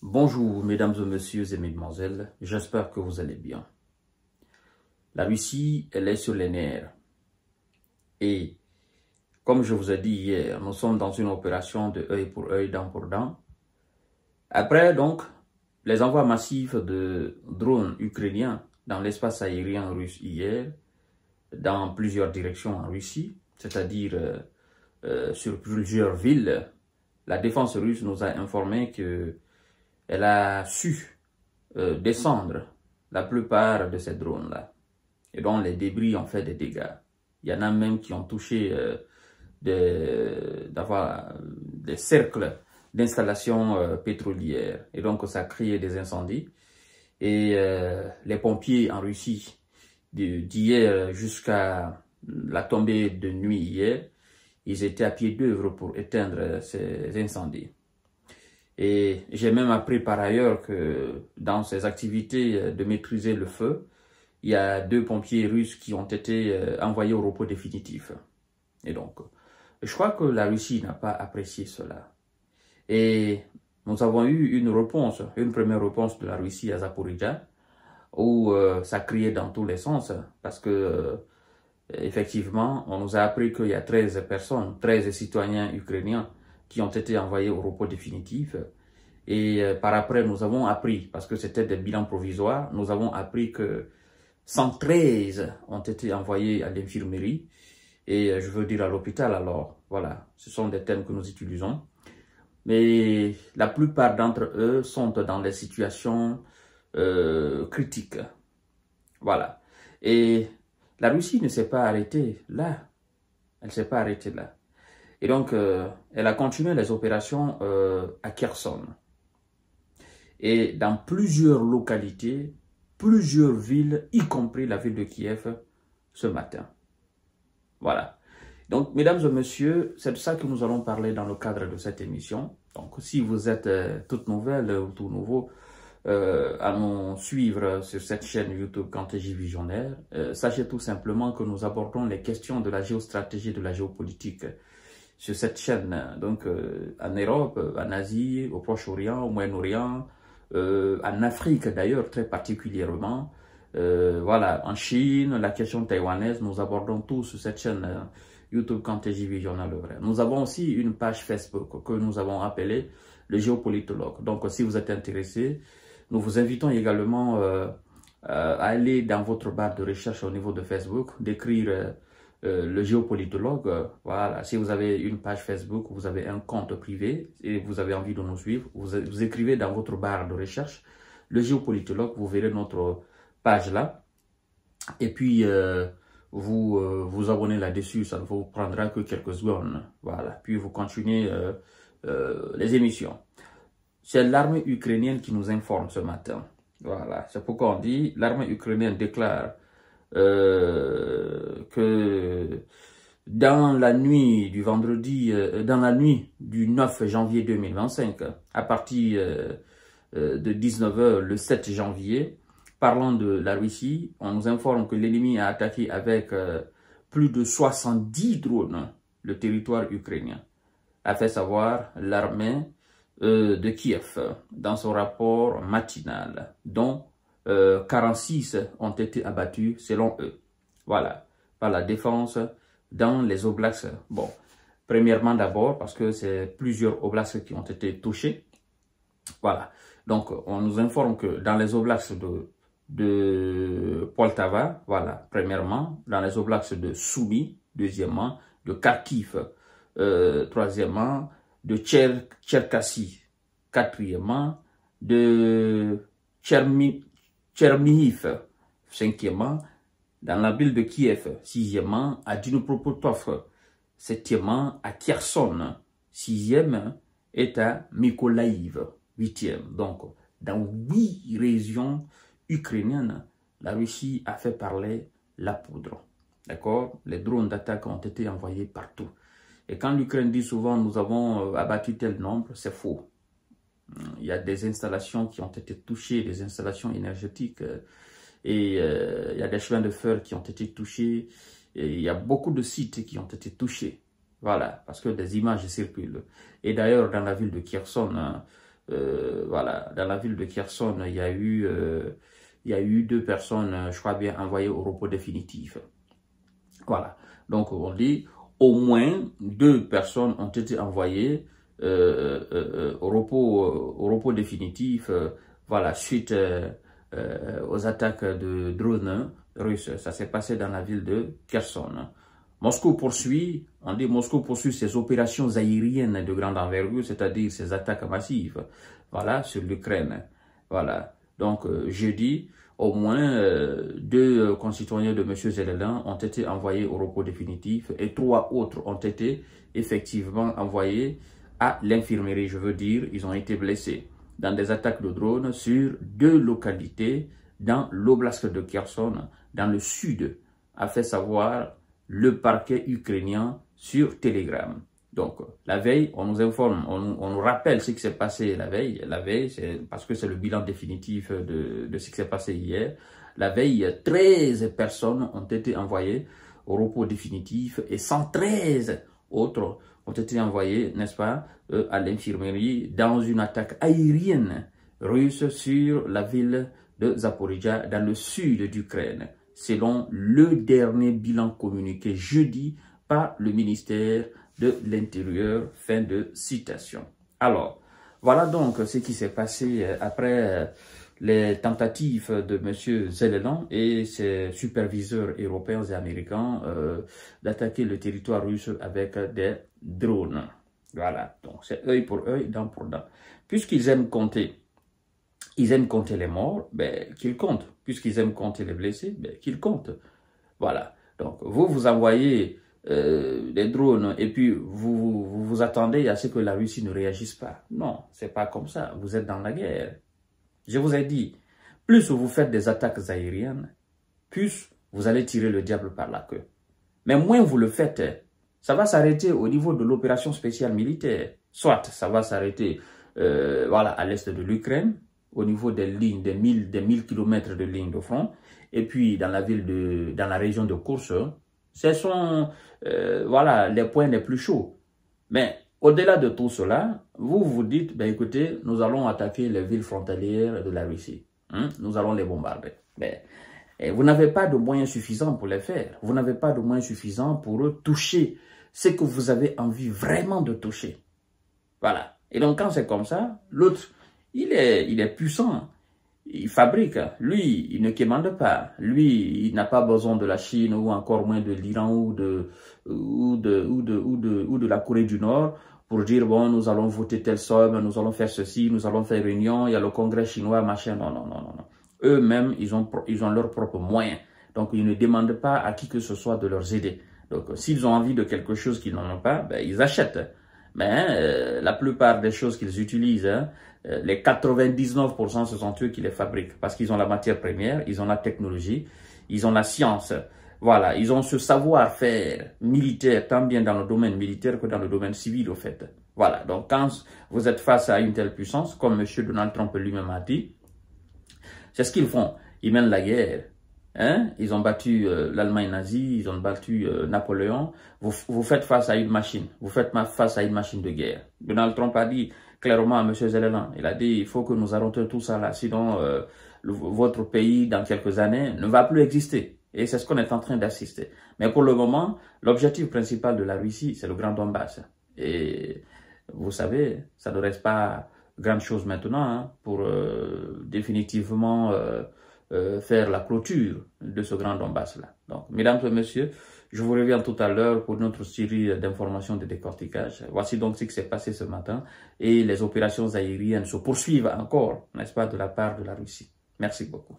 Bonjour mesdames et messieurs et mesdemoiselles, j'espère que vous allez bien. La Russie, elle est sur les nerfs. Et comme je vous ai dit hier, nous sommes dans une opération de œil pour œil, dent pour dent. Après donc, les envois massifs de drones ukrainiens dans l'espace aérien russe hier, dans plusieurs directions en Russie, c'est-à-dire sur plusieurs villes, la défense russe nous a informé qu'elle a su descendre la plupart de ces drones-là. Et donc les débris ont fait des dégâts. Il y en a même qui ont touché des cercles d'installations pétrolières. Et donc ça a créé des incendies. Et les pompiers en Russie, d'hier jusqu'à la tombée de nuit hier, ils étaient à pied d'œuvre pour éteindre ces incendies. Et j'ai même appris par ailleurs que dans ces activités de maîtriser le feu, il y a 2 pompiers russes qui ont été envoyés au repos définitif. Et donc, je crois que la Russie n'a pas apprécié cela. Et nous avons eu une première réponse de la Russie à Zaporizhzhia, où ça criait dans tous les sens, parce que effectivement, on nous a appris qu'il y a 13 personnes, 13 citoyens ukrainiens qui ont été envoyés au repos définitif. Et par après, nous avons appris, parce que c'était des bilans provisoires, nous avons appris que 113 ont été envoyés à l'infirmerie, et je veux dire à l'hôpital. Alors voilà, ce sont des termes que nous utilisons. Mais la plupart d'entre eux sont dans des situations critiques. Voilà. Et la Russie ne s'est pas arrêtée là. Elle ne s'est pas arrêtée là. Et donc, elle a continué les opérations à Kherson. Et dans plusieurs localités, plusieurs villes, y compris la ville de Kiev, ce matin. Voilà. Donc, mesdames et messieurs, c'est de ça que nous allons parler dans le cadre de cette émission. Donc, si vous êtes toute nouvelle ou tout nouveau à nous suivre sur cette chaîne YouTube KanTJ Visionnaire, sachez tout simplement que nous abordons les questions de la géostratégie, de la géopolitique sur cette chaîne. Donc, en Europe, en Asie, au Proche-Orient, au Moyen-Orient, en Afrique d'ailleurs très particulièrement, voilà, en Chine, la question taïwanaise, nous abordons tout sur cette chaîne YouTube KanTJ Visionnaire. Nous avons aussi une page Facebook que nous avons appelée le géopolitologue. Donc si vous êtes intéressé, nous vous invitons également à aller dans votre barre de recherche au niveau de Facebook, d'écrire le géopolitologue. Voilà, si vous avez une page Facebook, vous avez un compte privé et vous avez envie de nous suivre, vous écrivez dans votre barre de recherche le géopolitologue, vous verrez notre page là. Et puis vous abonnez là-dessus, ça ne vous prendra que quelques secondes. Voilà, puis vous continuez les émissions. C'est l'armée ukrainienne qui nous informe ce matin. Voilà, c'est pourquoi on dit l'armée ukrainienne déclare que dans la nuit du vendredi, dans la nuit du 9 janvier 2025, à partir de 19 h le 7 janvier, parlant de la Russie, on nous informe que l'ennemi a attaqué avec plus de 70 drones le territoire ukrainien, a fait savoir l'armée de Kiev dans son rapport matinal, dont 46 ont été abattus selon eux. Voilà, par la défense dans les oblasts. Bon, premièrement d'abord parce que c'est plusieurs oblasts qui ont été touchés. Voilà, donc on nous informe que dans les oblasts de Poltava, voilà, premièrement, dans les oblasts de Soumy, deuxièmement, de Kharkiv, troisièmement, de Tcherkassy, quatrièmement, de Tchernihiv, cinquièmement, dans la ville de Kiev, sixièmement, à Dnipropetrovsk, septièmement, à Kherson, sixième, est à Mykolaiv, huitième. Donc, dans 8 régions ukrainiennes, la Russie a fait parler la poudre. D'accord? Les drones d'attaque ont été envoyés partout. Et quand l'Ukraine dit souvent nous avons abattu tel nombre, c'est faux. Il y a des installations qui ont été touchées, des installations énergétiques, et il y a des chemins de fer qui ont été touchés, et il y a beaucoup de sites qui ont été touchés. Voilà, parce que des images circulent. Et d'ailleurs, dans la ville de Kherson, voilà, dans la ville de Kherson, il y a eu 2 personnes, je crois bien, envoyées au repos définitif. Voilà. Donc, on dit, au moins 2 personnes ont été envoyées au repos définitif, voilà, suite aux attaques de drones russes. Ça s'est passé dans la ville de Kherson. Moscou poursuit, on dit Moscou poursuit ses opérations aériennes de grande envergure, c'est-à-dire ses attaques massives, voilà, sur l'Ukraine. Voilà. Donc, jeudi, au moins 2 concitoyens de M. Zelensky ont été envoyés au repos définitif et 3 autres ont été effectivement envoyés à l'infirmerie. Je veux dire, ils ont été blessés dans des attaques de drones sur 2 localités dans l'oblast de Kherson, dans le sud, a fait savoir le parquet ukrainien sur Telegram. Donc, la veille, on nous informe, on nous rappelle ce qui s'est passé la veille. La veille, c'est parce que c'est le bilan définitif de ce qui s'est passé hier. La veille, 13 personnes ont été envoyées au repos définitif et 113 autres ont été envoyées, n'est-ce pas, à l'infirmerie dans une attaque aérienne russe sur la ville de Zaporizhzhia dans le sud d'Ukraine, selon le dernier bilan communiqué jeudi par le ministère de l'Intérieur. Fin de citation. Alors, voilà donc ce qui s'est passé après les tentatives de M. Zelensky et ses superviseurs européens et américains d'attaquer le territoire russe avec des drones. Voilà, donc c'est œil pour œil, dent pour dent. Puisqu'ils aiment compter, les morts, ben, qu'ils comptent. Puisqu'ils aiment compter les blessés, ben, qu'ils comptent. Voilà, donc vous envoyez des drones et puis vous attendez à ce que la Russie ne réagisse pas. Non, c'est pas comme ça. Vous êtes dans la guerre. Je vous ai dit, plus vous faites des attaques aériennes, plus vous allez tirer le diable par la queue. Mais moins vous le faites, ça va s'arrêter au niveau de l'opération spéciale militaire. Soit ça va s'arrêter voilà, à l'est de l'Ukraine, au niveau des lignes, des 1000 km de lignes de front, et puis dans la région de Kherson, ce sont voilà, les points les plus chauds. Mais au-delà de tout cela, vous vous dites, ben écoutez, nous allons attaquer les villes frontalières de la Russie. Nous allons les bombarder. Mais vous n'avez pas de moyens suffisants pour les faire. Vous n'avez pas de moyens suffisants pour toucher ce que vous avez envie vraiment de toucher. Voilà. Et donc quand c'est comme ça, l'autre, il est puissant. Il fabrique. Lui, il ne commande pas. Lui, il n'a pas besoin de la Chine ou encore moins de l'Iran ou de la Corée du Nord pour dire, bon, nous allons voter telle somme, nous allons faire ceci, nous allons faire réunion, il y a le congrès chinois, machin. Non, non, non, non, non. Eux-mêmes, ils ont leurs propres moyens. Donc, ils ne demandent pas à qui que ce soit de leur aider. Donc, s'ils ont envie de quelque chose qu'ils n'en ont pas, ben, ils achètent. Mais la plupart des choses qu'ils utilisent, les 99%, ce sont eux qui les fabriquent. Parce qu'ils ont la matière première, ils ont la technologie, ils ont la science. Voilà, ils ont ce savoir-faire militaire, tant bien dans le domaine militaire que dans le domaine civil, au fait. Voilà, donc quand vous êtes face à une telle puissance, comme M. Donald Trump lui-même a dit, c'est ce qu'ils font. Ils mènent la guerre. Hein? Ils ont battu l'Allemagne nazie, ils ont battu Napoléon. Vous faites face à une machine. Vous faites face à une machine de guerre. Donald Trump a dit clairement à M. Zelensky, il a dit, il faut que nous arrêtions tout ça là, sinon votre pays, dans quelques années, ne va plus exister. Et c'est ce qu'on est en train d'assister. Mais pour le moment, l'objectif principal de la Russie, c'est le Grand Donbass. Et vous savez, ça ne reste pas grande chose maintenant hein, pour définitivement faire la clôture de ce Grand Donbass-là. Donc, mesdames et messieurs, je vous reviens tout à l'heure pour notre série d'informations de décortiquage. Voici donc ce qui s'est passé ce matin. Et les opérations aériennes se poursuivent encore, n'est-ce pas, de la part de la Russie. Merci beaucoup.